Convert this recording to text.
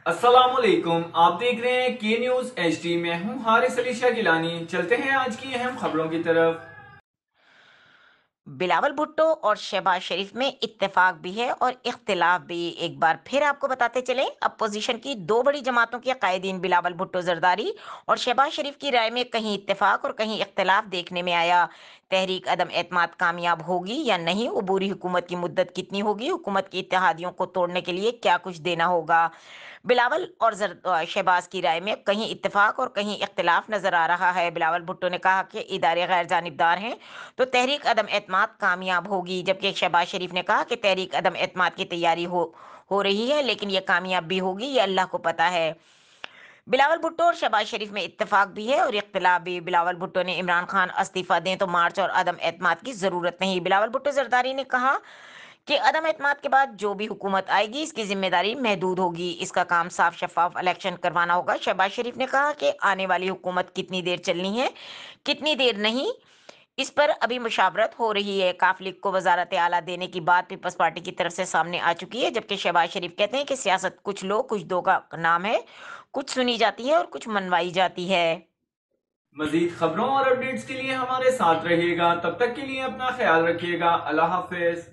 अस्सलामुअलैकुम, आप देख रहे हैं के न्यूज HD में हूं हारिस अली शाह गिलानी। चलते हैं आज की अहम खबरों की तरफ। बिलावल भुट्टो और शहबाज शरीफ में इत्तेफाक भी है और इख्तिलाफ भी। एक बार फिर आपको बताते चलें, अपोजिशन की दो बड़ी जमातों के कायदीन बिलावल भुट्टो जरदारी और शहबाज शरीफ की राय में कहीं इत्तेफाक और कहीं इख्तिलाफ देखने में आया। तहरीक अदम एतमाद कामयाब होगी या नहीं, अबूरी हुकूमत की मुद्दत कितनी होगी, हुकूमत की इत्तेहादियों को तोड़ने के लिए क्या कुछ देना होगा। बिलावल और शहबाज की राय में कहीं इत्तेफाक और कहीं इख्तिलाफ नजर आ रहा है। बिलावल भुट्टो ने कहा कि इदारे गैर जानिबदार हैं तो तहरीक अदम एतमाद कामयाब होगी, जबकि शहबाज शरीफ ने कहा कि तहरीक अदम एतमाद की तैयारी हो रही है, लेकिन यह कामयाब भी होगी ये अल्लाह को पता है। बिलावल भुट्टो और शहबाज शरीफ में इत्तेफाक भी है और इख्तिलाफ भी। बिलावल भुट्टो ने इमरान खान इस्तीफा दें तो मार्च और अदम एतमाद की जरूरत नहीं। बिलावल भुट्टो जरदारी ने कहा कि अदम एतमाद के बाद जो भी हुकूमत आएगी इसकी जिम्मेदारी महदूद होगी, इसका काम साफ शफाफ इलेक्शन करवाना होगा। शहबाज शरीफ ने कहा कि आने वाली हुकूमत कितनी देर चलनी है, कितनी देर नहीं, इस पर अभी मुशावरत हो रही है। काफ लीग को वजारत आला देने की बात पीपल्स पार्टी की तरफ से सामने आ चुकी है, जबकि शहबाज शरीफ कहते हैं कि सियासत कुछ लोग कुछ दो का नाम है, कुछ सुनी जाती है और कुछ मनवाई जाती है। मजीद खबरों और अपडेट्स के लिए हमारे साथ रहिएगा। तब तक के लिए अपना ख्याल रखिएगा। अल्लाह हाफिज।